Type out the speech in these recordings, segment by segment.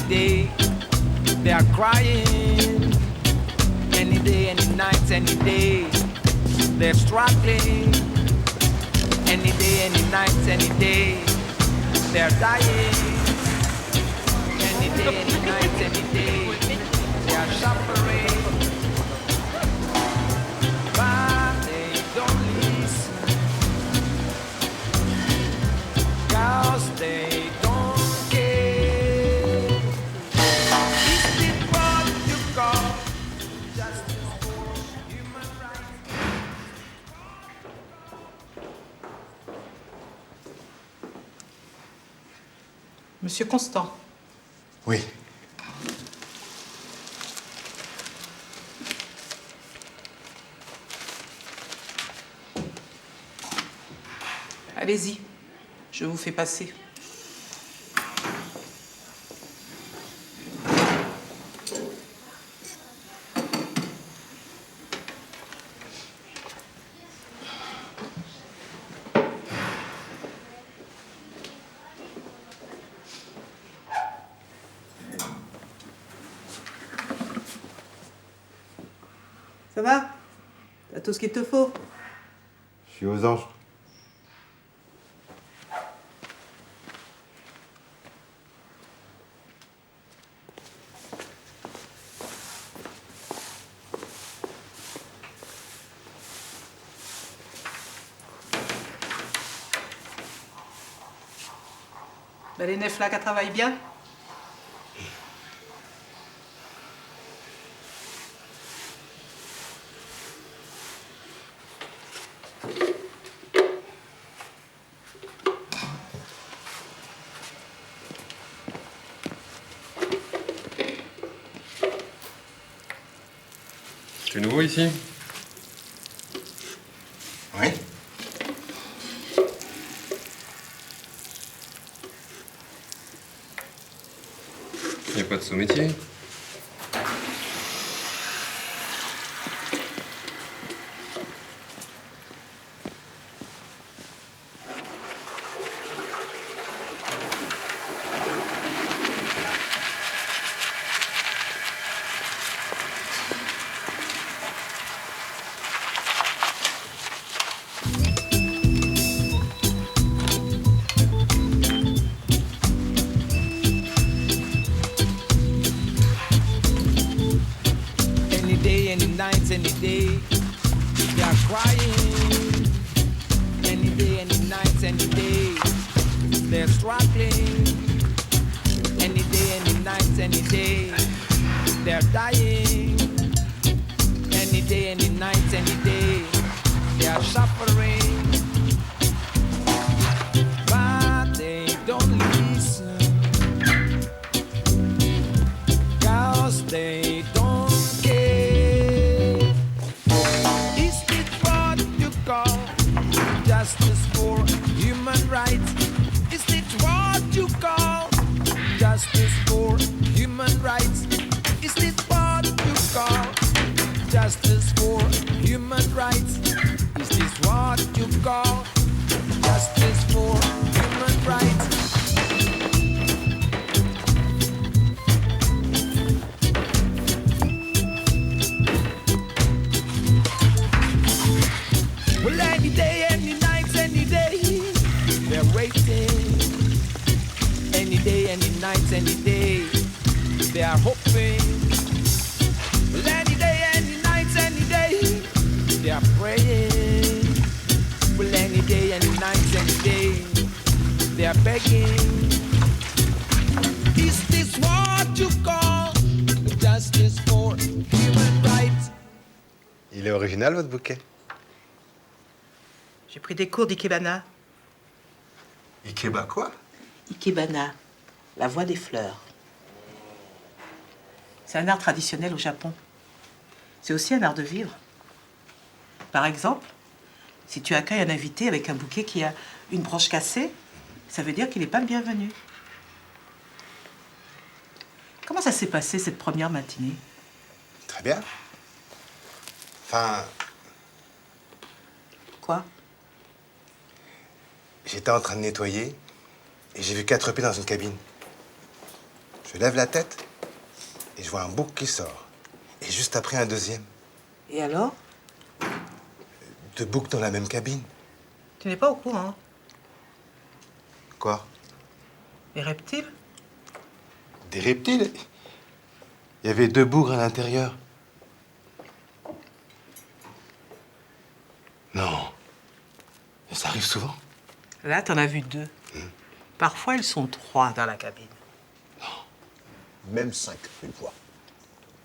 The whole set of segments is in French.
day. They are crying. Any day, any night, any day. They're struggling. Any day, any night, any day. They're dying. Any day, any night, any day. They are suffering. But they don't listen. 'Cause they don't care. Is it what you call justice for human rights? Monsieur Constant. Oui. Allez-y, je vous fais passer. Ça va? T'as tout ce qu'il te faut? Je suis aux anges. Ben, les nefs là, qu'elle travaille bien? Tu es nouveau ici? Oui. Il n'y a pas de sous-métier? Any day, any night, any day. They are crying. Any day, any night, any day. They're struggling. Any day, any night, any day. They're dying. Any day, any night, any day. They are suffering. But they don't listen. 'Cause they don't care. Is it what you call justice for human rights? Is it what you call justice for human rights? Is it what you call justice for human rights? Is this what you call justice for human rights? Well, any day, any night, any day, they're waiting. Any day, any night, any day, they are hoping. Well, any day, any night, any day, they are praying. Well, any day, any night, any day, they are begging. Is this what you call justice for human rights? Il est original, votre bouquet? J'ai pris des cours d'ikebana. Ikeba quoi? Ikebana, la voie des fleurs. C'est un art traditionnel au Japon. C'est aussi un art de vivre. Par exemple, si tu accueilles un invité avec un bouquet qui a une branche cassée, ça veut dire qu'il n'est pas le bienvenu. Comment ça s'est passé cette première matinée? Très bien. Enfin, Quoi? j'étais en train de nettoyer et j'ai vu 4 pieds dans une cabine. Je lève la tête et je vois un bouc qui sort. Et juste après, un deuxième. Et alors? 2 boucs dans la même cabine. Tu n'es pas au courant? Quoi? Les reptiles? Des reptiles? Il y avait 2 bougres à l'intérieur. Non. Ça arrive souvent. Là, t'en as vu 2. Parfois, ils sont 3 dans la cabine. Même 5, une fois.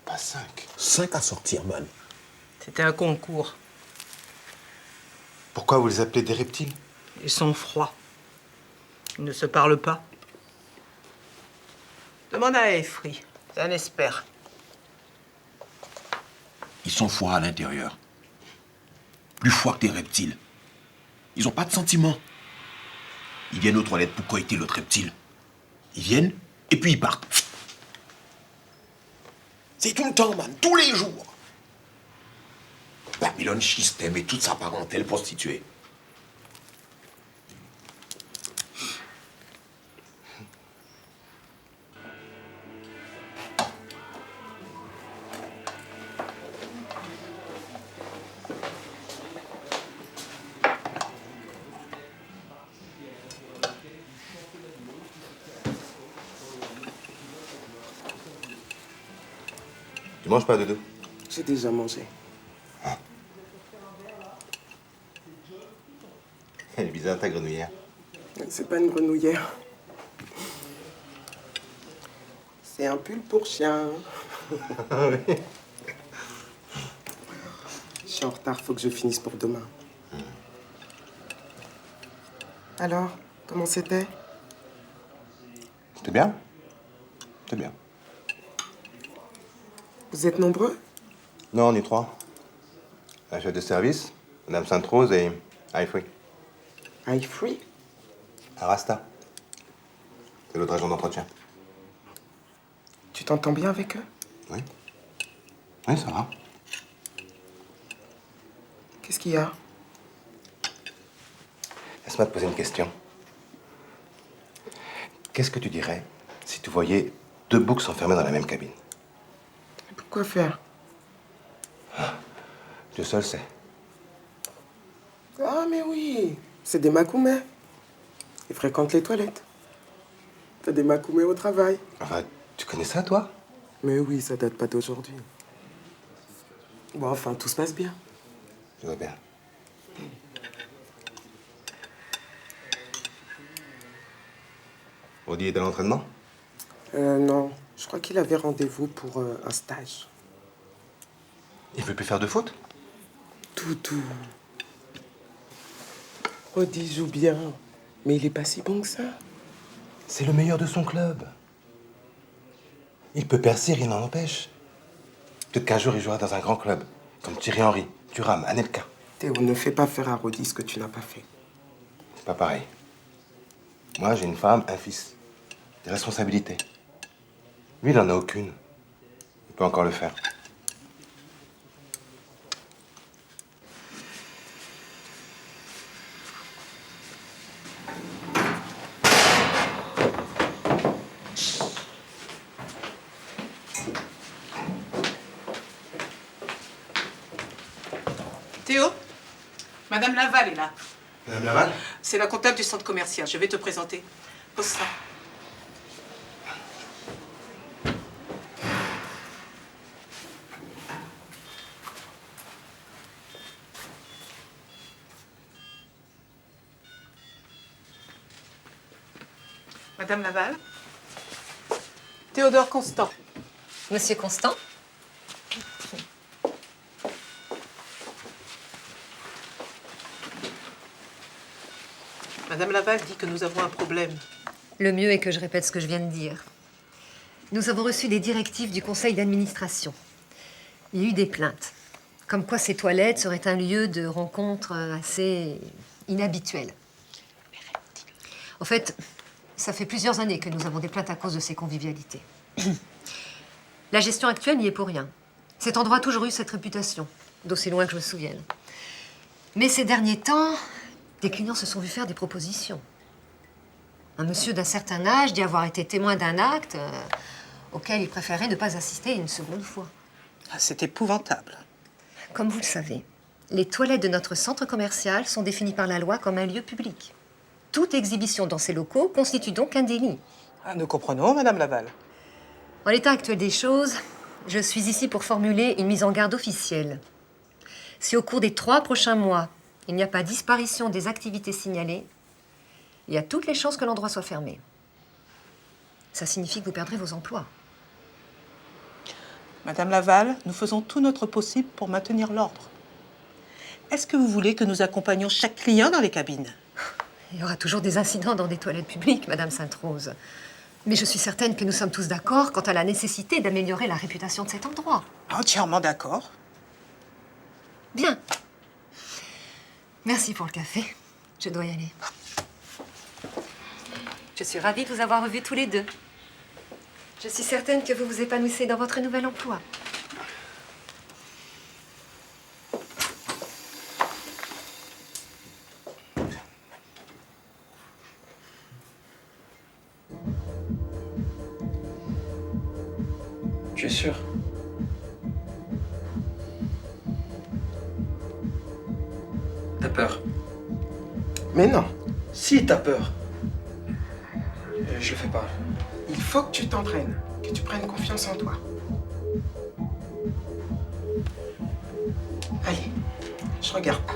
Pas 5. 5 à sortir, man. C'était un concours. Pourquoi vous les appelez des reptiles? Ils sont froids. Ils ne se parlent pas. Demande à Efri. C'est un expert. Ils sont froids à l'intérieur. Plus froids que des reptiles. Ils ont pas de sentiments. Ils viennent aux toilettes pour coïter l'autre reptile. Ils viennent et puis ils partent. C'est tout le temps, man. Tous les jours. Babylone System et toute sa parentèle prostituée. Tu manges pas, Doudou? J'ai déjà mangé. Elle est bizarre, ta grenouillère. C'est pas une grenouillère. C'est un pull pour chien. Je suis en retard, faut que je finisse pour demain. Alors, comment c'était? C'était bien? C'était bien. Vous êtes nombreux? Non, on est 3. Un chef de service, Madame Sainte-Rose et Ifree. Ifree? Arasta. C'est l'autre agent d'entretien. Tu t'entends bien avec eux? Oui. Oui, ça va. Qu'est-ce qu'il y a? Laisse-moi te poser une question. Qu'est-ce que tu dirais si tu voyais 2 boucs s'enfermer dans la même cabine? Pourquoi faire? Dieu seul sait. Ah, mais oui, c'est des makoumets. Ils fréquentent les toilettes. T'as des makoumets au travail. Enfin, tu connais ça, toi? Mais oui, ça date pas d'aujourd'hui. Bon, enfin, tout se passe bien. Je vois bien. Audi est à l'entraînement? Non, je crois qu'il avait rendez-vous pour un stage. Il veut plus faire de foot? Toutou. Rodi joue bien, mais il est pas si bon que ça. C'est le meilleur de son club. Il peut percer, rien n'en empêche. Peut-être qu'un jour, il jouera dans un grand club, comme Thierry Henry, Thuram, Anelka. Théo, ne fais pas faire à Rodi ce que tu n'as pas fait. C'est pas pareil. Moi, j'ai une femme, un fils. Des responsabilités. Lui, il n'en a aucune. Il peut encore le faire. Théo, Madame Laval est là. Madame Laval? C'est la comptable du centre commercial. Je vais te présenter. Pose ça. Madame Laval. Théodore Constant. Monsieur Constant? Madame Laval dit que nous avons un problème. Le mieux est que je répète ce que je viens de dire. Nous avons reçu des directives du conseil d'administration. Il y a eu des plaintes. Comme quoi ces toilettes seraient un lieu de rencontre assez inhabituel. En fait, ça fait plusieurs années que nous avons des plaintes à cause de ces convivialités. La gestion actuelle n'y est pour rien. Cet endroit a toujours eu cette réputation, d'aussi loin que je me souvienne. Mais ces derniers temps, des clients se sont vus faire des propositions. Un monsieur d'un certain âge dit avoir été témoin d'un acte auquel il préférait ne pas assister une seconde fois. Ah, c'est épouvantable. Comme vous le savez, les toilettes de notre centre commercial sont définies par la loi comme un lieu public. Toute exhibition dans ces locaux constitue donc un délit. Ah, nous comprenons, Madame Laval. En l'état actuel des choses, je suis ici pour formuler une mise en garde officielle. Si au cours des 3 prochains mois, il n'y a pas disparition des activités signalées, il y a toutes les chances que l'endroit soit fermé. Ça signifie que vous perdrez vos emplois. Madame Laval, nous faisons tout notre possible pour maintenir l'ordre. Est-ce que vous voulez que nous accompagnions chaque client dans les cabines? Il y aura toujours des incidents dans des toilettes publiques, Madame Sainte-Rose. Mais je suis certaine que nous sommes tous d'accord quant à la nécessité d'améliorer la réputation de cet endroit. Entièrement d'accord. Bien. Merci pour le café. Je dois y aller. Je suis ravie de vous avoir revus tous les deux. Je suis certaine que vous vous épanouissez dans votre nouvel emploi. Tu es sûr? T'as peur? Mais non, Si, t'as peur. Je le fais pas. il faut que tu t'entraînes, que tu prennes confiance en toi. Allez, je regarde pas.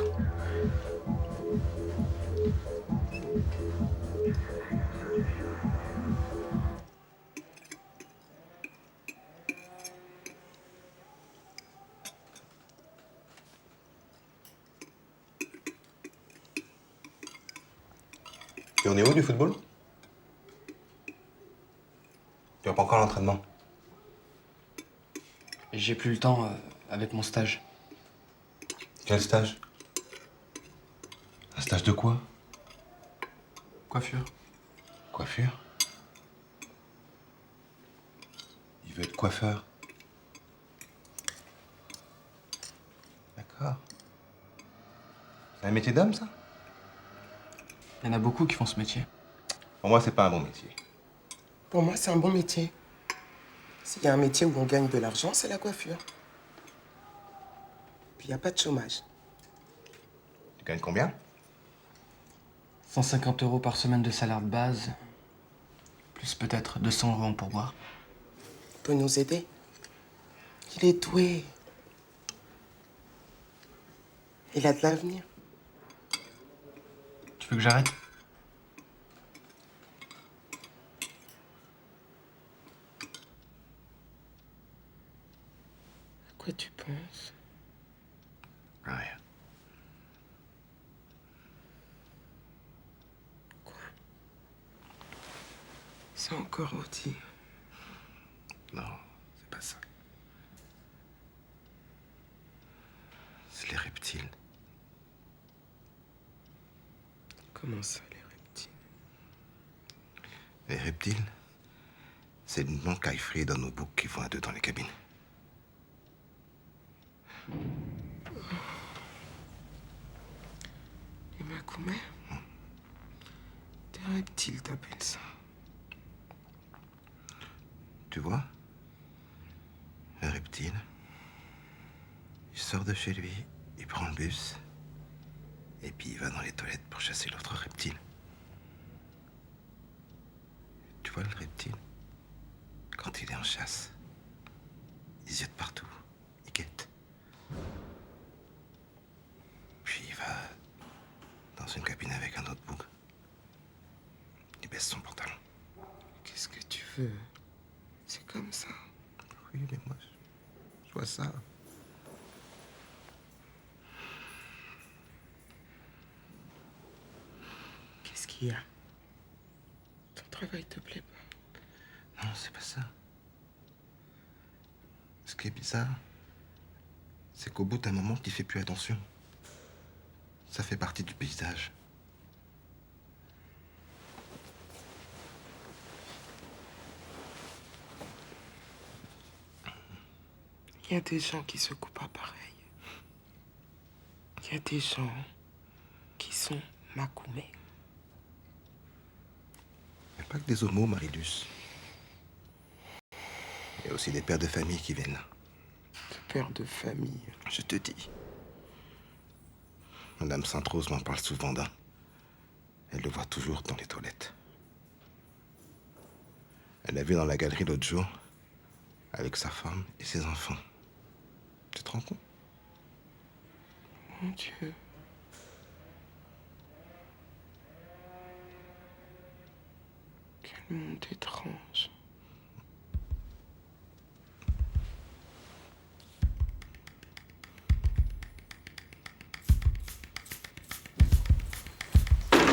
Tu en es où du football? Tu vas pas encore à l'entraînement? J'ai plus le temps avec mon stage. Quel stage? Un stage de quoi? Coiffure. Coiffure? Il veut être coiffeur. D'accord. C'est un métier d'homme, ça? Il y en a beaucoup qui font ce métier. Pour moi, c'est pas un bon métier. Pour moi, c'est un bon métier. S'il y a un métier où on gagne de l'argent, c'est la coiffure. Puis il n'y a pas de chômage. Tu gagnes combien? 150 € par semaine de salaire de base, plus peut-être 200 € en pourboire. Il peut nous aider. Il est doué. Il a de l'avenir. Tu veux que j'arrête? À quoi tu penses? Rien. Quoi? C'est encore rôti. Non, c'est pas ça. C'est les reptiles. Comment ça, les reptiles? Les reptiles, c'est le nom qu'Aifri donne aux boucs qui vont à deux dans les cabines. Les macoumets? Des reptiles, t'appelles ça? Tu vois, le reptile, il sort de chez lui, il prend le bus, et puis il va dans les toilettes pour chasser l'autre reptile. Tu vois le reptile, quand il est en chasse, il ziote partout, il guette. Puis il va dans une cabine avec un autre bouc. Il baisse son pantalon. Qu'est-ce que tu veux? C'est comme ça. Oui, mais moi, je vois ça. Qu'est-ce qu'il y a? Ton travail te plaît pas? Non, c'est pas ça. Ce qui est bizarre, c'est qu'au bout d'un moment, tu fais plus attention. Ça fait partie du paysage. Il y a des gens qui se coupent pas pareil. Il y a des gens qui sont macoumés. Pas que des homos, Marilus. Il y a aussi des pères de famille qui viennent là. Des pères de famille. Je te dis. Madame Sainte-Rose m'en parle souvent d'un. Elle le voit toujours dans les toilettes. Elle l'a vu dans la galerie l'autre jour, avec sa femme et ses enfants. Tu te rends compte? Mon Dieu. Quel monde étrange.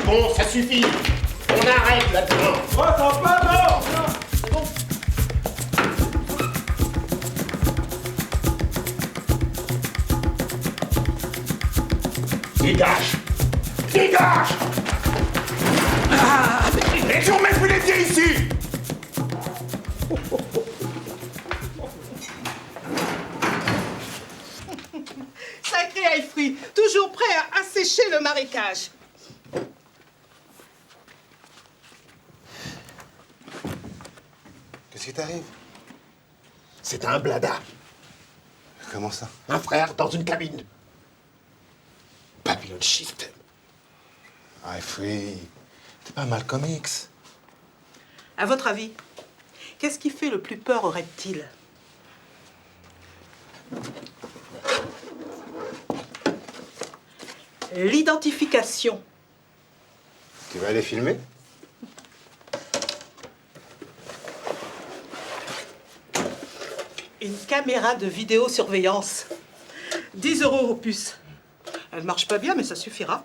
Bon, ça suffit. On arrête là-dedans. Dégage! Dégage! Et tu remets plus les pieds ici! Sacré Aïfri, toujours prêt à assécher le marécage. Qu'est-ce qui t'arrive? C'est un blada. Comment ça? Un frère dans une cabine. Babylon Shift. Ah, Free, t'es pas Malcolm X. À votre avis, qu'est-ce qui fait le plus peur aux reptiles? L'identification. Tu vas aller filmer? Une caméra de vidéosurveillance. 10 € au puce. Elle marche pas bien, mais ça suffira.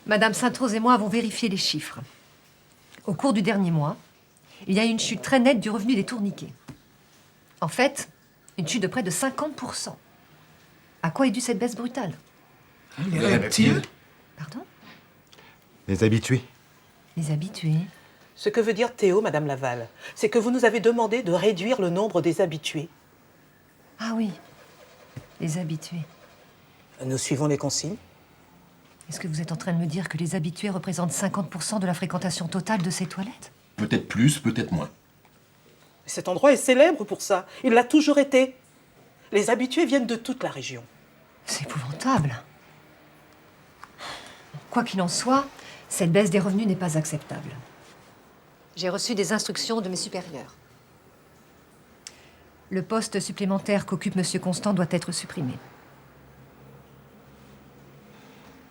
Madame Sainte-Rose et moi avons vérifié les chiffres. Au cours du dernier mois, il y a eu une chute très nette du revenu des tourniquets. En fait, une chute de près de 50%. À quoi est due cette baisse brutale? Les reptiles? Pardon? Les habitués. Les habitués? Ce que veut dire Théo, Madame Laval, c'est que vous nous avez demandé de réduire le nombre des habitués. Ah oui, les habitués. Nous suivons les consignes. Est-ce que vous êtes en train de me dire que les habitués représentent 50% de la fréquentation totale de ces toilettes? Peut-être plus, peut-être moins. Cet endroit est célèbre pour ça. Il l'a toujours été. Les habitués viennent de toute la région. C'est épouvantable. Quoi qu'il en soit, cette baisse des revenus n'est pas acceptable. J'ai reçu des instructions de mes supérieurs. Le poste supplémentaire qu'occupe M. Constant doit être supprimé.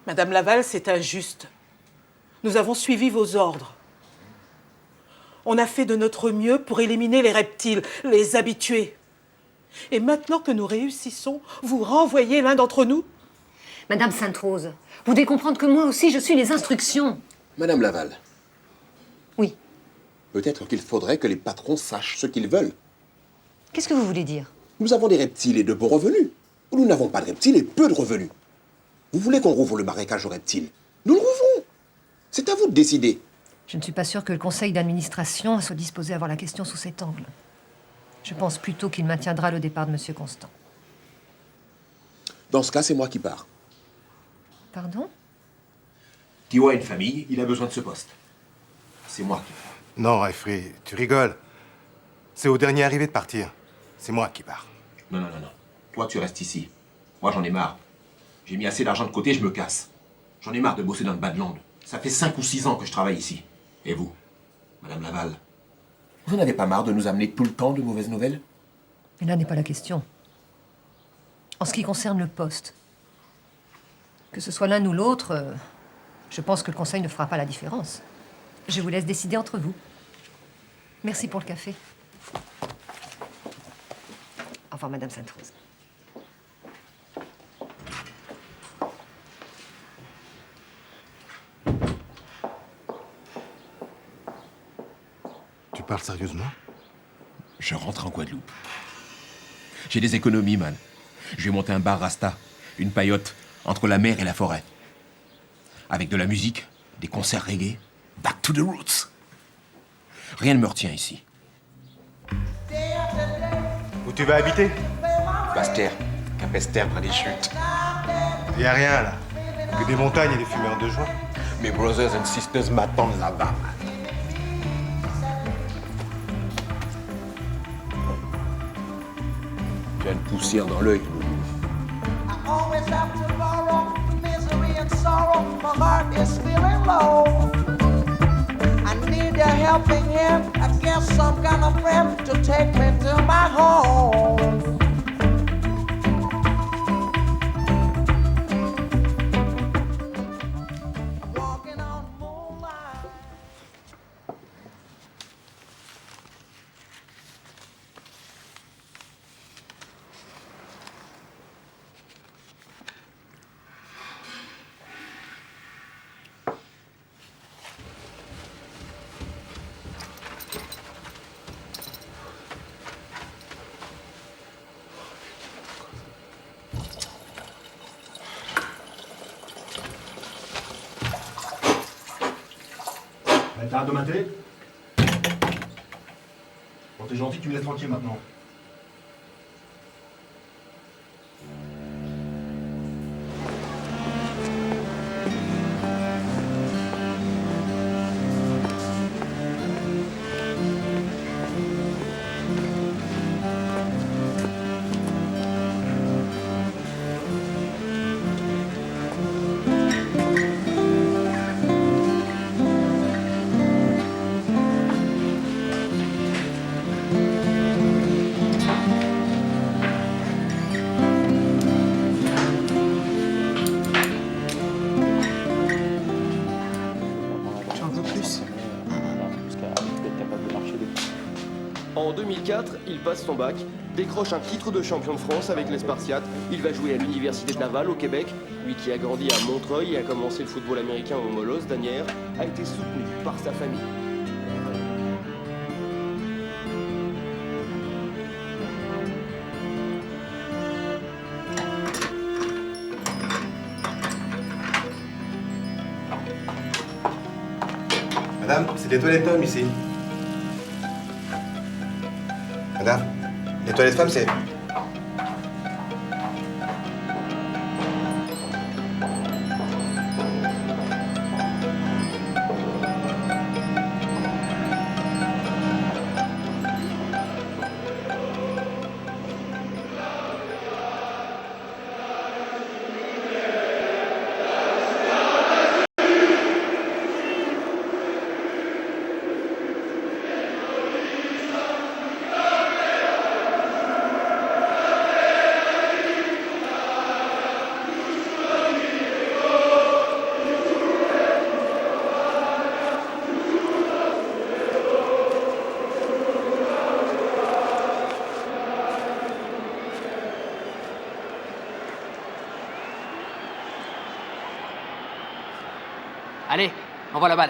Madame Laval, c'est injuste. Nous avons suivi vos ordres. On a fait de notre mieux pour éliminer les reptiles, les habitués. Et maintenant que nous réussissons, vous renvoyez l'un d'entre nous? Madame Sainte-Rose, vous devez comprendre que moi aussi, je suis les instructions. Madame Laval, Oui. peut-être qu'il faudrait que les patrons sachent ce qu'ils veulent. Qu'est-ce que vous voulez dire? Nous avons des reptiles et de bons revenus. Ou nous n'avons pas de reptiles et peu de revenus. Vous voulez qu'on rouvre le marécage aux reptiles? Nous le rouvrons. C'est à vous de décider. Je ne suis pas sûre que le conseil d'administration soit disposé à voir la question sous cet angle. Je pense plutôt qu'il maintiendra le départ de M. Constant. Dans ce cas, c'est moi qui pars. Pardon? Théo a une famille, il a besoin de ce poste. C'est moi qui pars. Non, Aïfri, tu rigoles. C'est au dernier arrivé de partir. C'est moi qui pars. Non. Toi, tu restes ici. Moi, j'en ai marre. J'ai mis assez d'argent de côté, je me casse. J'en ai marre de bosser dans le Badland. Ça fait 5 ou 6 ans que je travaille ici. Et vous, Madame Laval, vous n'avez pas marre de nous amener tout le temps de mauvaises nouvelles? Mais là n'est pas la question. En ce qui concerne le poste, que ce soit l'un ou l'autre, je pense que le conseil ne fera pas la différence. Je vous laisse décider entre vous. Merci pour le café. Au revoir, Madame Sainte-Rose. parles sérieusement? Je rentre en Guadeloupe. J'ai des économies, man. Je vais monter un bar Rasta, une paillote, entre la mer et la forêt. Avec de la musique, des concerts reggae, back to the roots. Rien ne me retient ici. Où tu vas habiter? Bastère, Capesterre, près des chutes. Y a rien là. Que des montagnes et des fumeurs de joie. Mes brothers and sisters m'attendent là-bas, man. J'ai une poussière dans l'œil. Always have to borrow misery and sorrow. My heart is feeling low. I need a helping hand. I guess some kind of friend to take me to my home. Walking on moonlight. T'arrêtes de mater? Bon, t'es gentil, tu me laisses tranquille maintenant. En 2004, il passe son bac, décroche un titre de champion de France avec les Spartiates. Il va jouer à l'Université de Laval au Québec. Lui qui a grandi à Montreuil et a commencé le football américain au Molos d'Anières, a été soutenu par sa famille. Madame, c'est des toilettes hommes ici. Madame, les toilettes femmes, c'est... Allez, envoie la balle.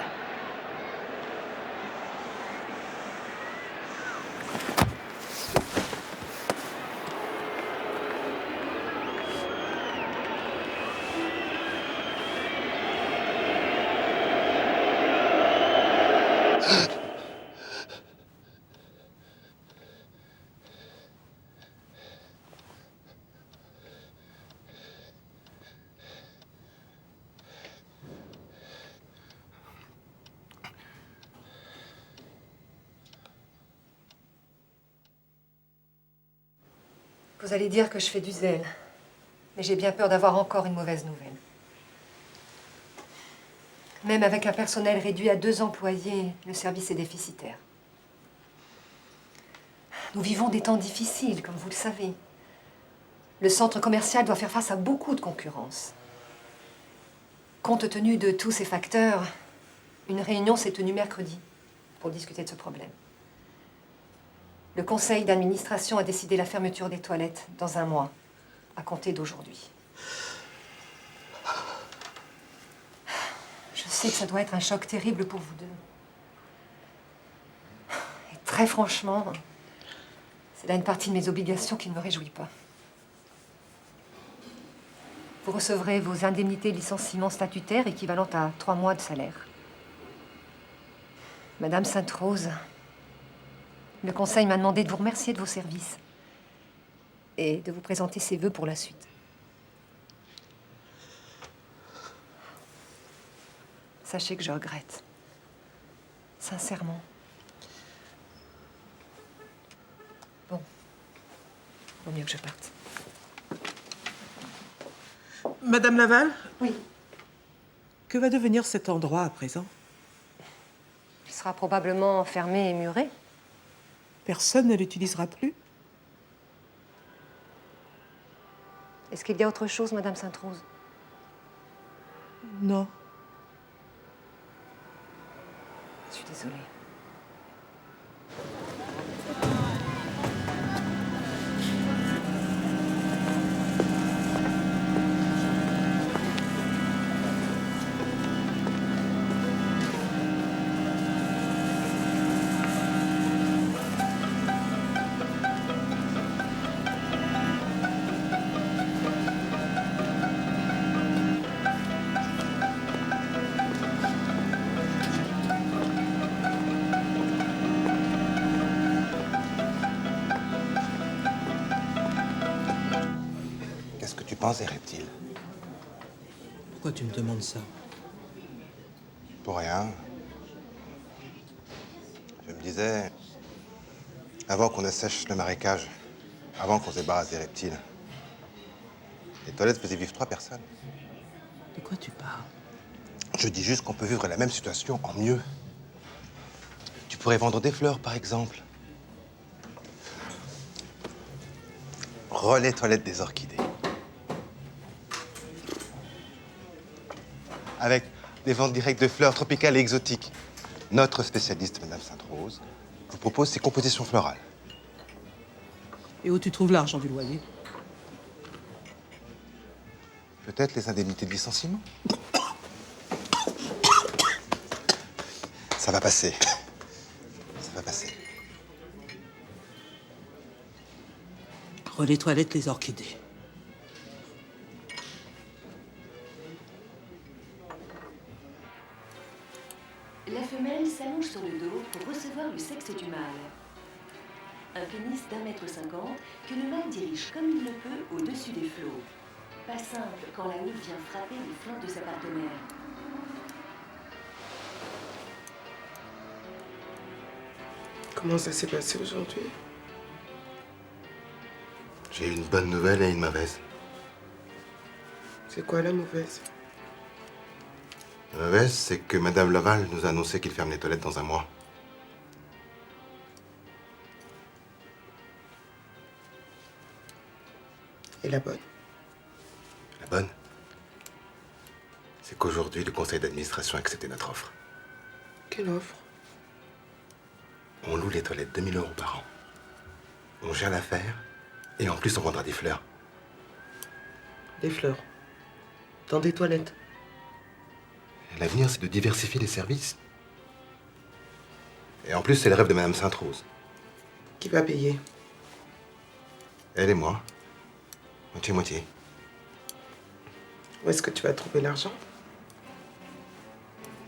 Vous allez dire que je fais du zèle, mais j'ai bien peur d'avoir encore une mauvaise nouvelle. Même avec un personnel réduit à 2 employés, le service est déficitaire. Nous vivons des temps difficiles, comme vous le savez. Le centre commercial doit faire face à beaucoup de concurrence. Compte tenu de tous ces facteurs, une réunion s'est tenue mercredi pour discuter de ce problème. Le conseil d'administration a décidé la fermeture des toilettes dans 1 mois, à compter d'aujourd'hui. Je sais que ça doit être un choc terrible pour vous deux. Et Très franchement, c'est là une partie de mes obligations qui ne me réjouit pas. Vous recevrez vos indemnités de licenciement statutaires équivalentes à 3 mois de salaire. Madame Sainte-Rose, le conseil m'a demandé de vous remercier de vos services et de vous présenter ses vœux pour la suite. Sachez que je regrette. Sincèrement. Bon. Vaut mieux que je parte. Madame Laval? Oui. Que va devenir cet endroit à présent? Il sera probablement fermé et muré. Personne ne l'utilisera plus? Est-ce qu'il y a autre chose, Madame Sainte-Rose? Non. Je suis désolée. Qu'est-ce que tu penses des reptiles? Pourquoi tu me demandes ça? Pour rien. Je me disais, avant qu'on assèche le marécage, avant qu'on se débarrasse des reptiles, les toilettes faisaient vivre 3 personnes. De quoi tu parles? Je dis juste qu'on peut vivre la même situation en mieux. Tu pourrais vendre des fleurs, par exemple. Relais toilettes des orchidées. Avec des ventes directes de fleurs tropicales et exotiques. Notre spécialiste, Madame Sainte-Rose, vous propose ces compositions florales. Et où tu trouves l'argent du loyer? Peut-être les indemnités de licenciement? Ça va passer. Ça va passer. Relais toilettes les orchidées. La femelle s'allonge sur le dos pour recevoir le sexe du mâle. Un pénis d'1,50 m que le mâle dirige comme il le peut au-dessus des flots. Pas simple quand la nuque vient frapper les flancs de sa partenaire. Comment ça s'est passé aujourd'hui? J'ai une bonne nouvelle et une mauvaise. C'est quoi la mauvaise? La mauvaise, c'est que Madame Laval nous a annoncé qu'il ferme les toilettes dans 1 mois. Et la bonne? La bonne, c'est qu'aujourd'hui, le conseil d'administration a accepté notre offre. Quelle offre? On loue les toilettes 2 000 € par an. On gère l'affaire et en plus, on vendra des fleurs. Des fleurs? Dans des toilettes? L'avenir, c'est de diversifier les services. Et en plus, c'est le rêve de Madame Sainte-Rose. Qui va payer? Elle et moi. Moitié-moitié. Où est-ce que tu vas trouver l'argent?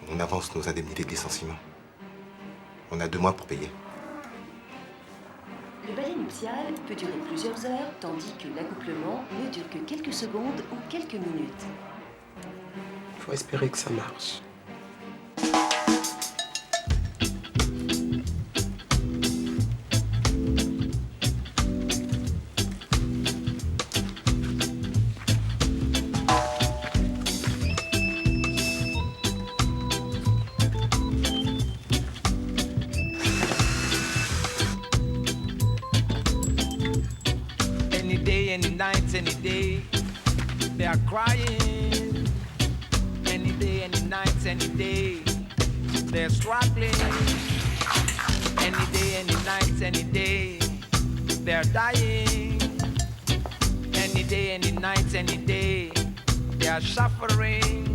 On avance nos indemnités de licenciement. On a 2 mois pour payer. Le balai nuptial peut durer plusieurs heures, tandis que l'accouplement ne dure que quelques secondes ou quelques minutes. Faut espérer que ça marche. Any day, any night, any day, they are crying. Any day, any night, any day, they're struggling. Any day, any night, any day, they're dying. Any day, any night, any day, they are suffering.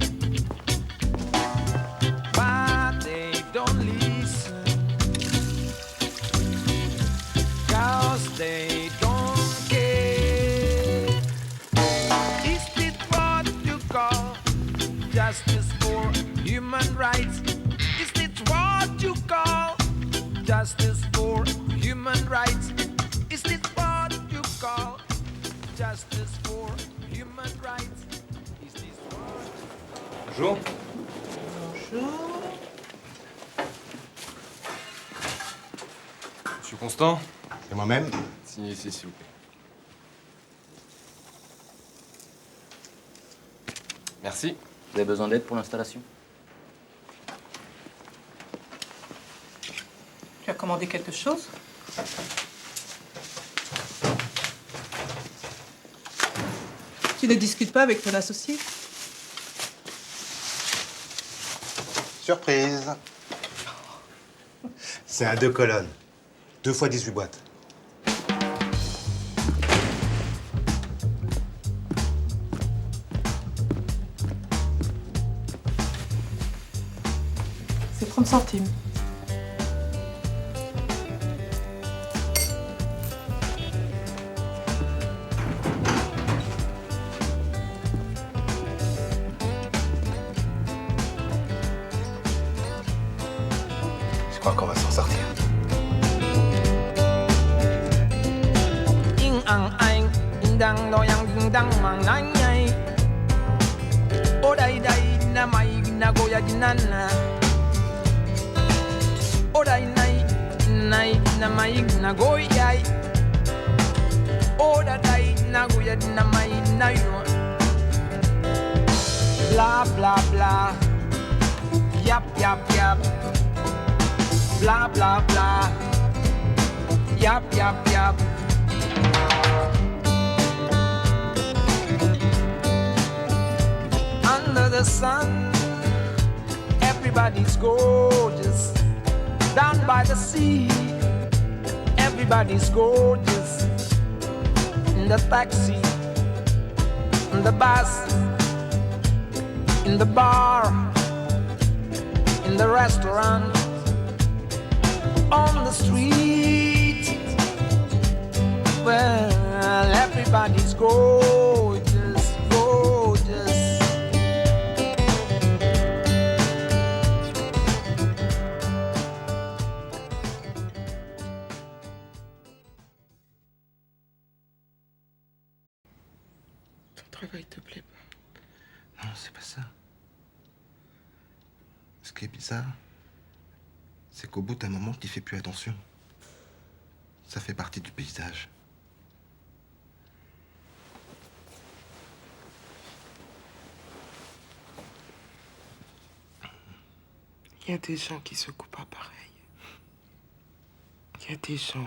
But they don't listen. because they don't care. Is it what you call justice for human rights? Is it what you call justice for human rights? Is it what you call justice for human rights? Is this what... Bonjour. Bonjour. Monsieur Constant. C'est moi-même. Signez ici, s'il vous plaît. Merci. Vous avez besoin d'aide pour l'installation? Tu as commandé quelque chose? Tu ne discutes pas avec ton associé? Surprise. C'est un 2 colonnes. 2 fois 18 boîtes. C'est 30 centimes. Je crois qu'on va s'en sortir. Ding ang ang, ding dang do yang ding dang mang nang ngai. O dai dai na mai na go ya jinana. O dai nai nai na mai na go yai. O da dai na go ya na mai na yo. Blah blah blah. Yap yap yap. Blah blah blah. Yap yap yap. Under the sun, everybody's gorgeous. Down by the sea, everybody's gorgeous. In the taxi, in the bus, in the bar, in the restaurant, on the street. Well, everybody's gorgeous, gorgeous. Ton travail te plaît pas? Non, c'est pas ça. Ce qui est bizarre, c'est qu'au bout d'un moment, tu fais plus attention. Ça fait partie du paysage. Il y a des gens qui se coupent pas pareil. Il y a des gens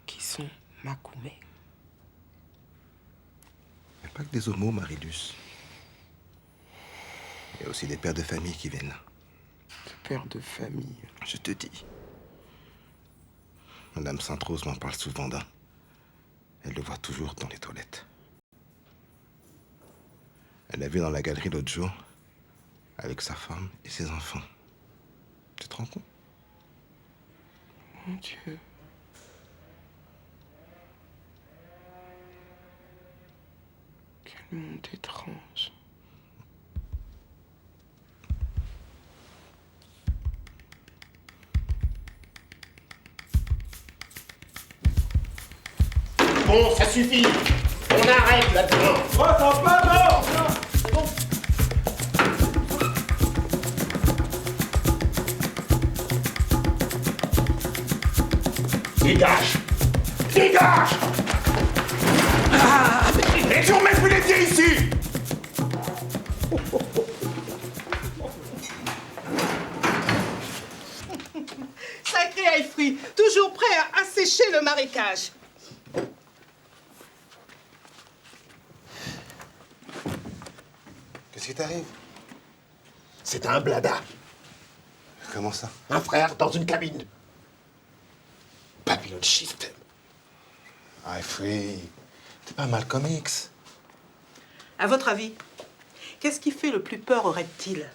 qui sont macoumés. Il n'y a pas que des homos, Marilus. Il y a aussi des pères de famille qui viennent là. Des pères de famille. Je te dis. Madame Sainte-Rose m'en parle souvent d'un. Elle le voit toujours dans les toilettes. Elle l'a vu dans la galerie l'autre jour, avec sa femme et ses enfants. Tu te rends compte? Mon Dieu. Quel monde étrange. Bon, ça suffit. On arrête là-dedans. Oh, t'en pas mort. C'est bon. Dégage. Dégage. Et tu remets plus les pieds ici. Sacré Aïfri, toujours prêt à assécher le marécage. Qu'est-ce qui t'arrive? C'est un blada. Comment ça? Un frère dans une cabine. Babylon System. Ah, Free, t'es pas Malcolm X. À votre avis, qu'est-ce qui fait le plus peur aux reptiles?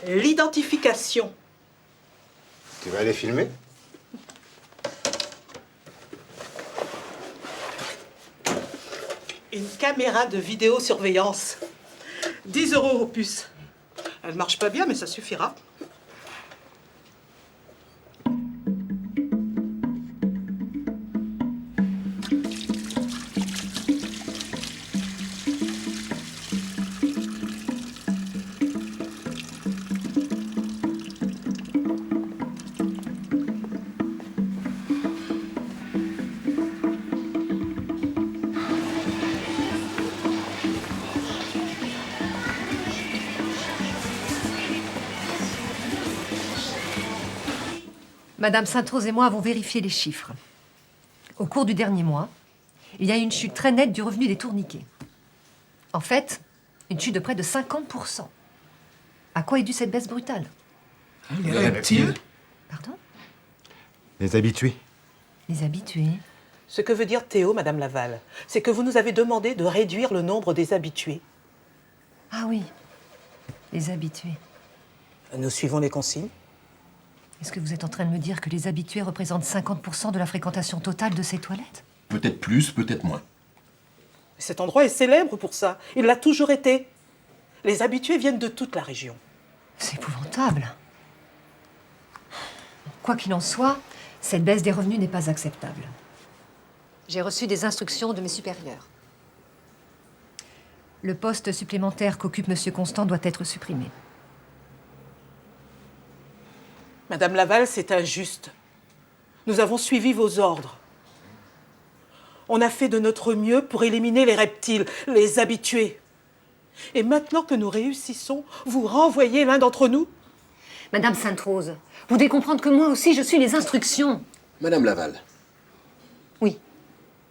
l'identification. Tu vas aller filmer? Une caméra de vidéosurveillance. 10 € au puce. Elle marche pas bien, mais ça suffira. Madame Sainte-Rose et moi avons vérifié les chiffres. Au cours du dernier mois, il y a eu une chute très nette du revenu des tourniquets. En fait, une chute de près de 50%. À quoi est due cette baisse brutale? Les reptiles? Pardon? Les habitués. Les habitués? Ce que veut dire Théo, Madame Laval, c'est que vous nous avez demandé de réduire le nombre des habitués. Ah oui, les habitués. Nous suivons les consignes. Est-ce que vous êtes en train de me dire que les habitués représentent 50% de la fréquentation totale de ces toilettes? Peut-être plus, peut-être moins. Cet endroit est célèbre pour ça. Il l'a toujours été. Les habitués viennent de toute la région. C'est épouvantable. Quoi qu'il en soit, cette baisse des revenus n'est pas acceptable. J'ai reçu des instructions de mes supérieurs. Le poste supplémentaire qu'occupe M. Constant doit être supprimé. Madame Laval, c'est injuste. Nous avons suivi vos ordres. On a fait de notre mieux pour éliminer les reptiles, les habitués. Et maintenant que nous réussissons, vous renvoyez l'un d'entre nous? Madame Sainte-Rose, vous devez comprendre que moi aussi, je suis les instructions. Madame Laval. Oui.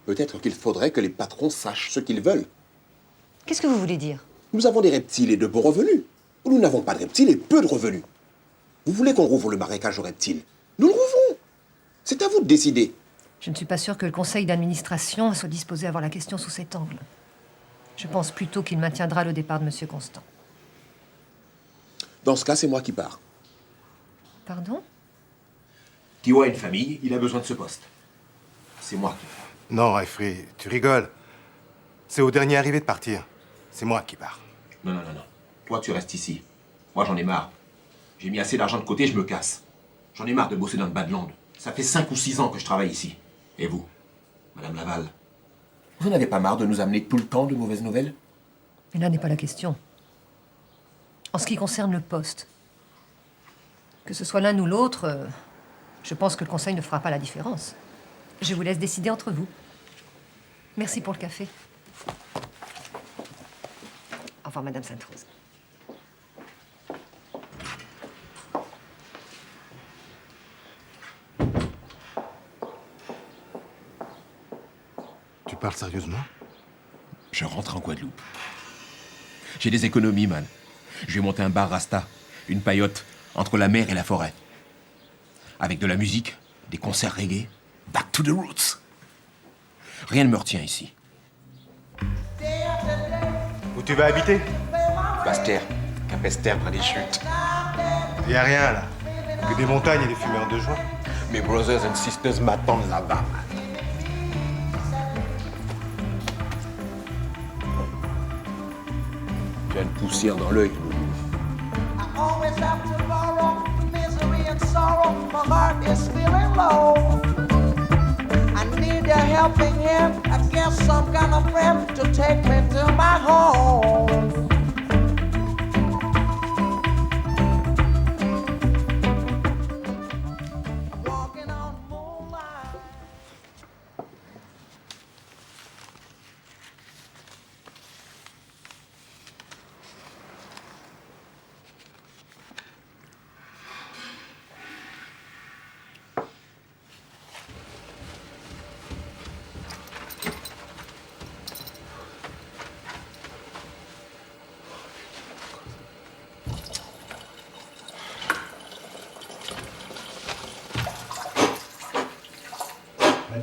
Peut-être qu'il faudrait que les patrons sachent ce qu'ils veulent. Qu'est-ce que vous voulez dire? Nous avons des reptiles et de bons revenus. Ou nous n'avons pas de reptiles et peu de revenus. Vous voulez qu'on rouvre le marécage aux reptiles? Nous le rouvrons. C'est à vous de décider. Je ne suis pas sûre que le conseil d'administration soit disposé à voir la question sous cet angle. Je pense plutôt qu'il maintiendra le départ de M. Constant. Dans ce cas, c'est moi qui pars. Pardon? Théo a une famille, il a besoin de ce poste. C'est moi qui pars. Non, Efri, tu rigoles. C'est au dernier arrivé de partir. C'est moi qui pars. Non. Toi, tu restes ici. Moi, j'en ai marre. J'ai mis assez d'argent de côté, je me casse. J'en ai marre de bosser dans le Badland. Ça fait 5 ou 6 ans que je travaille ici. Et vous, Madame Laval, vous n'avez pas marre de nous amener tout le temps de mauvaises nouvelles? Mais là n'est pas la question. En ce qui concerne le poste, que ce soit l'un ou l'autre, je pense que le conseil ne fera pas la différence. Je vous laisse décider entre vous. Merci pour le café. Au revoir, Madame Sainte-Rose. Tu parles sérieusement? Je rentre en Guadeloupe. J'ai des économies, man. Je vais monter un bar Rasta, une paillote, entre la mer et la forêt. Avec de la musique, des concerts reggae, back to the roots. Rien ne me retient ici. Où tu vas habiter? Bastère, Capesterre, près des chutes. Y a rien là. Que des montagnes et des fumeurs de joie. Mes brothers and sisters m'attendent là-bas, man. J'ai une poussière dans l'œil. I always have to borrow misery and sorrow. My heart is feeling low. I need a helping hand. I guess some kind of friend to take me to my home. Walking on moonlight.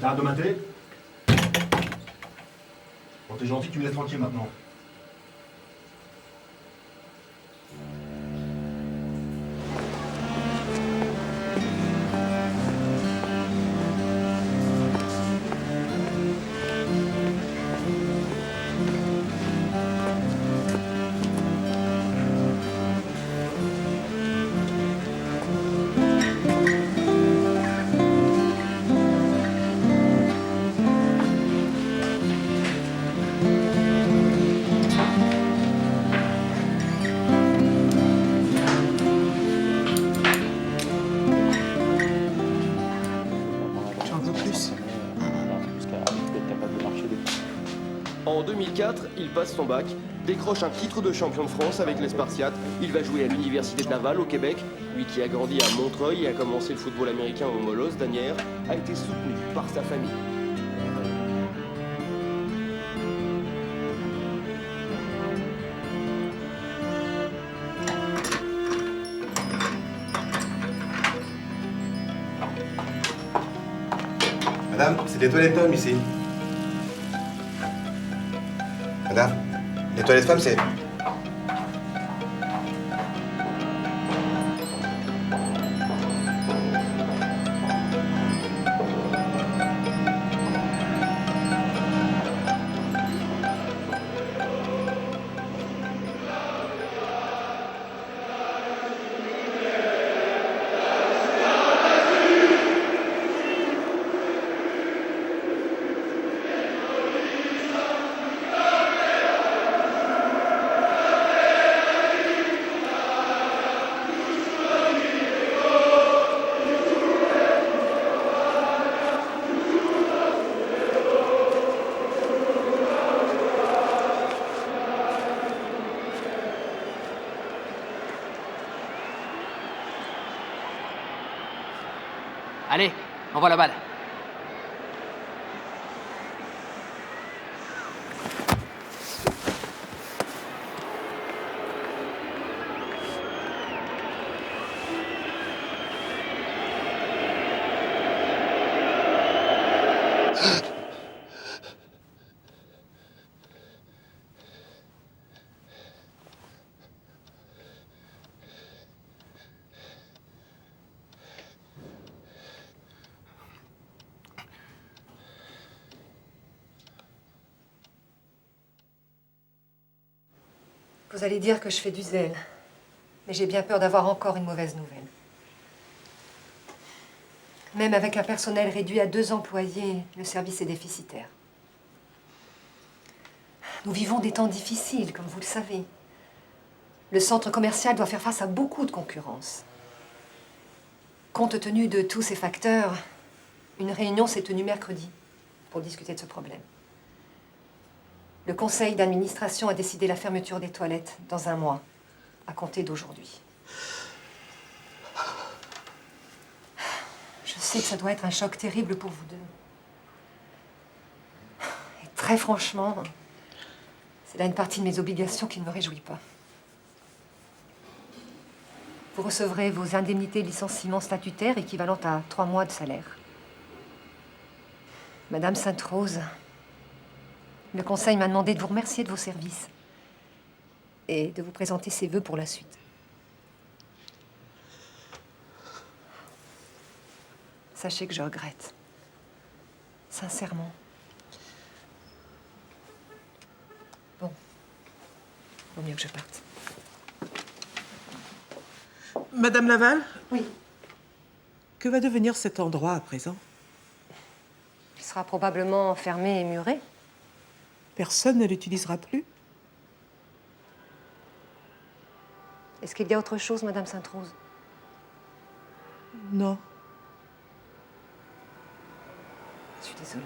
T'arrêtes de mater? Bon, t'es gentil, tu me laisses tranquille maintenant. En 2004, il passe son bac, décroche un titre de champion de France avec les Spartiates. Il va jouer à l'université de Laval au Québec. Lui qui a grandi à Montreuil et a commencé le football américain au Molose d'Anières, a été soutenu par sa famille. Madame, c'est des toilettes hommes ici. Madame, les toilettes femmes, c'est... Allez, envoie la balle. Vous allez dire que je fais du zèle, mais j'ai bien peur d'avoir encore une mauvaise nouvelle. Même avec un personnel réduit à 2 employés, le service est déficitaire. Nous vivons des temps difficiles, comme vous le savez. Le centre commercial doit faire face à beaucoup de concurrence. Compte tenu de tous ces facteurs, une réunion s'est tenue mercredi pour discuter de ce problème. Le conseil d'administration a décidé la fermeture des toilettes dans 1 mois, à compter d'aujourd'hui. Je sais que ça doit être un choc terrible pour vous deux. Et très franchement, c'est là une partie de mes obligations qui ne me réjouit pas. Vous recevrez vos indemnités de licenciement statutaires équivalentes à 3 mois de salaire. Madame Sainte-Rose, le conseil m'a demandé de vous remercier de vos services et de vous présenter ses vœux pour la suite. Sachez que je regrette. Sincèrement. Bon. Vaut mieux que je parte. Madame Laval? Oui. Que va devenir cet endroit à présent? Il sera probablement fermé et muré. Personne ne l'utilisera plus? Est-ce qu'il y a autre chose, Madame Sainte-Rose? Non. Je suis désolée.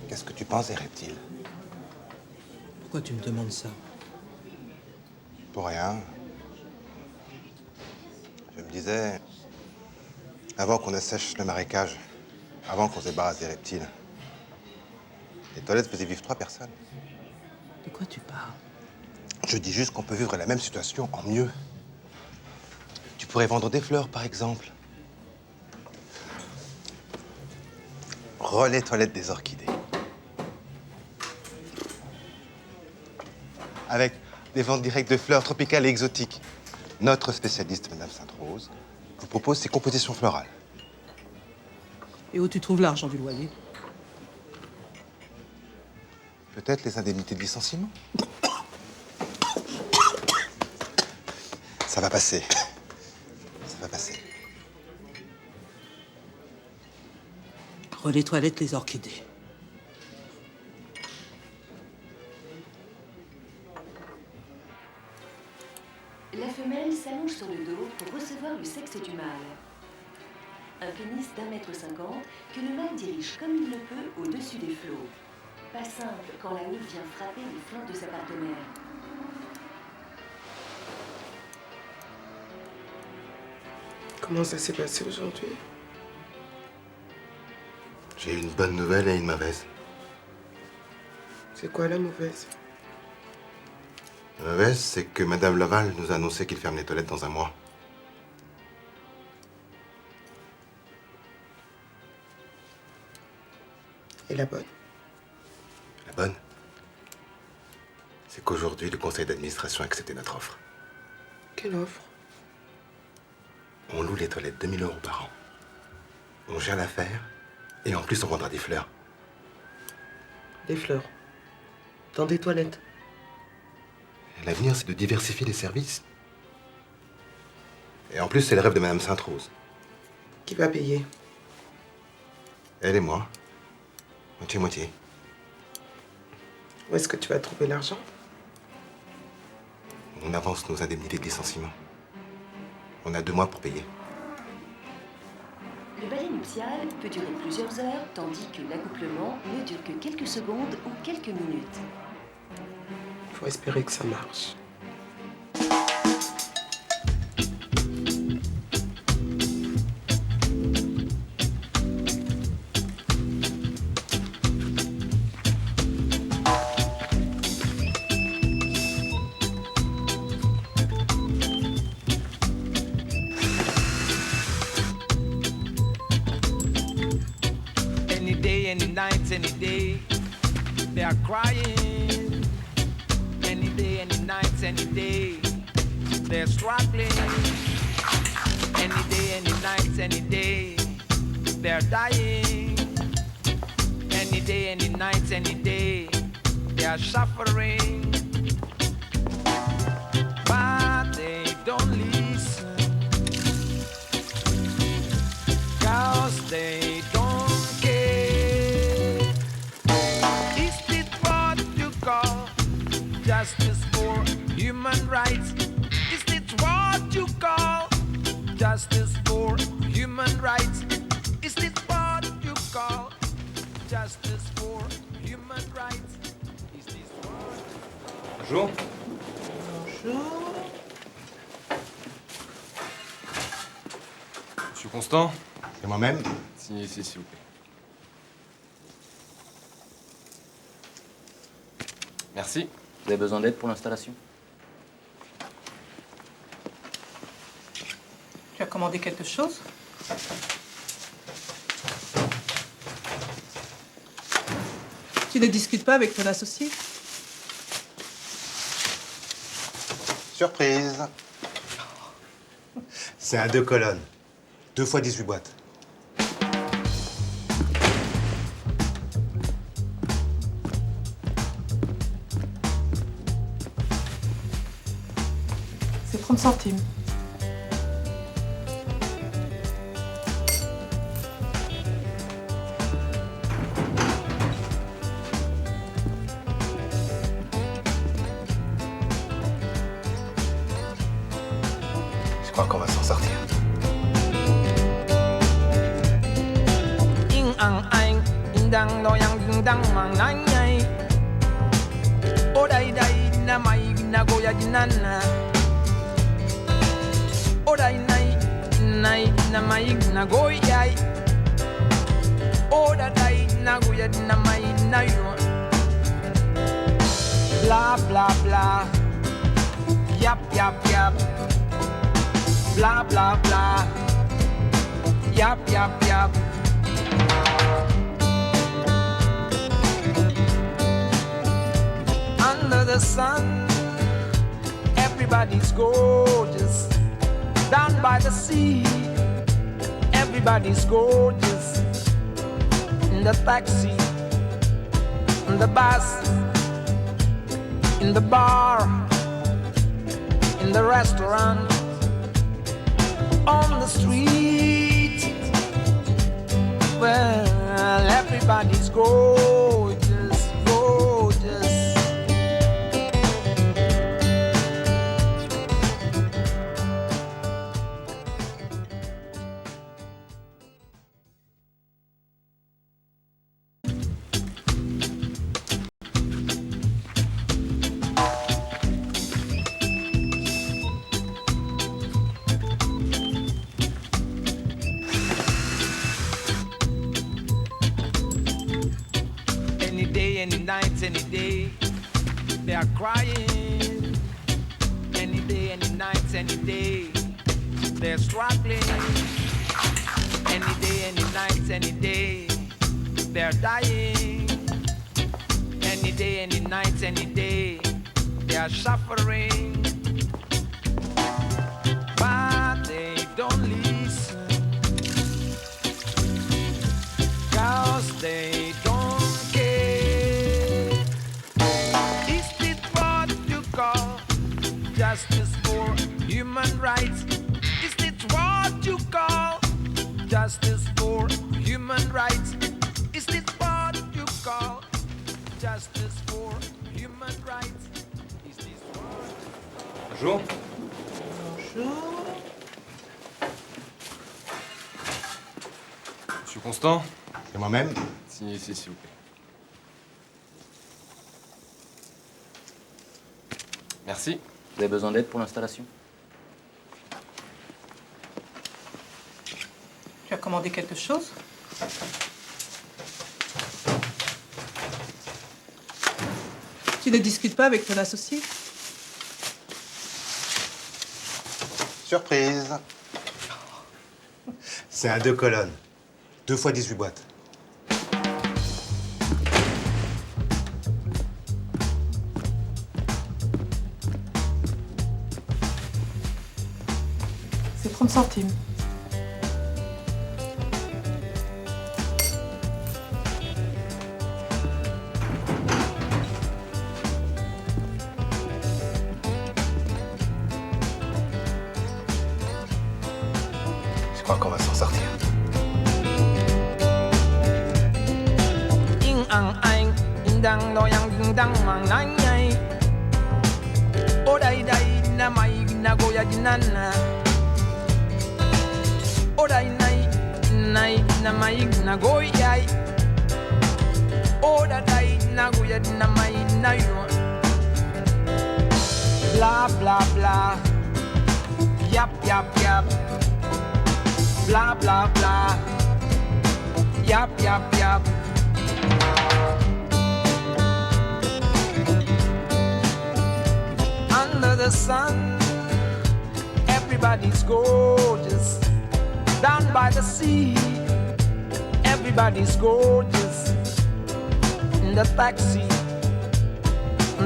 Qu'est-ce que tu penses des reptiles? Pourquoi tu me demandes ça? Pour rien. Je me disais, avant qu'on assèche le marécage, avant qu'on se débarrasse des reptiles, les toilettes faisaient vivre 3 personnes. De quoi tu parles? Je dis juste qu'on peut vivre la même situation en mieux. Tu pourrais vendre des fleurs, par exemple. Relais toilettes des orchidées. Avec des ventes directes de fleurs tropicales et exotiques. Notre spécialiste, Madame Sainte-Rose, vous propose ces compositions florales. Et où tu trouves l'argent du loyer? Peut-être les indemnités de licenciement. Ça va passer. Ça va passer. Les toilettes, les orchidées. La femelle s'allonge sur le dos pour recevoir le sexe du mâle. Un pénis d'1,50 m que le mâle dirige comme il le peut au-dessus des flots. Pas simple quand la nuque vient frapper les flancs de sa partenaire. Comment ça s'est passé aujourd'hui? J'ai eu une bonne nouvelle et une mauvaise. C'est quoi la mauvaise? La mauvaise, c'est que Madame Laval nous a annoncé qu'il ferme les toilettes dans un mois. Et la bonne? La bonne, c'est qu'aujourd'hui, le conseil d'administration a accepté notre offre. Quelle offre? On loue les toilettes 2 000 € par an. On gère l'affaire et en plus on vendra des fleurs. Des fleurs? Dans des toilettes? L'avenir, c'est de diversifier les services. Et en plus, c'est le rêve de Madame Sainte-Rose. Qui va payer? Elle et moi. Moitié-moitié. Où est-ce que tu vas trouver l'argent? On avance nos indemnités de licenciement. On a 2 mois pour payer. Le balai nuptial peut durer plusieurs heures, tandis que l'accouplement ne dure que quelques secondes ou quelques minutes. Faut espérer que ça marche. Any day, any night, any day, they are crying. Any day, any night, any day, they're struggling. Any day, any night, any day, they're dying. Any day, any night, any day, they are suffering. But they don't listen, 'cause they don't care. Is it what you call justice for human rights? Is it what you call justice for human rights? Is it what you call justice for human rights? Is this what... Bonjour. Bonjour. Monsieur Constant? Et moi-même? Signez ici, s'il vous plaît. Merci. Vous avez besoin d'aide pour l'installation? Tu as commandé quelque chose? Tu ne discutes pas avec ton associé? Surprise! C'est un 2 colonnes. 2 fois 18 boîtes. C'est 30 centimes. Je crois qu'on va s'en sortir. Ing ang aing, indang loyang dingdang mangnang nyai. Odai dai na mai na goya jinana. Odai nai na mai na goyai. Oda dai na goya na mai na yo. Blah blah blah. Yap yap yap. Blah blah blah. Yap yap yap. Under the sun, everybody's gorgeous. Down by the sea, everybody's gorgeous. in the taxi, in the bus, in the bar, in the restaurant, on the street. Well, everybody's gorgeous, gorgeous. Any day, any night, any day, they are crying. Any day, any night, any day, they're struggling. Any day, any night, any day, they're dying. Any day, any night, any day, they are suffering. But they don't listen, 'cause they don't care. Is it what you call justice for human rights? Is it what you call justice for human rights? Is it what you call justice for human rights? Is this what... Bonjour. Bonjour. Monsieur Constant. C'est moi-même. Signez ici, s'il vous plaît. Merci. Vous avez besoin d'aide pour l'installation? Tu as commandé quelque chose? Tu ne discutes pas avec ton associé? Surprise. C'est un 2 colonnes. 2 fois 18 boîtes. C'est 30 centimes. Je crois qu'on va s'en sortir. Ding ang ang, ding dang lo yang ding dang mang nang yai. O dai dai na mai na goya jinana. O dai nai nai na mai na goya. O dai na goya na mai na yo. Blah blah blah. Yap yap yap. Blah blah blah. Yap yap yap. Under the sun, everybody's gorgeous. Down by the sea, everybody's gorgeous. In the taxi,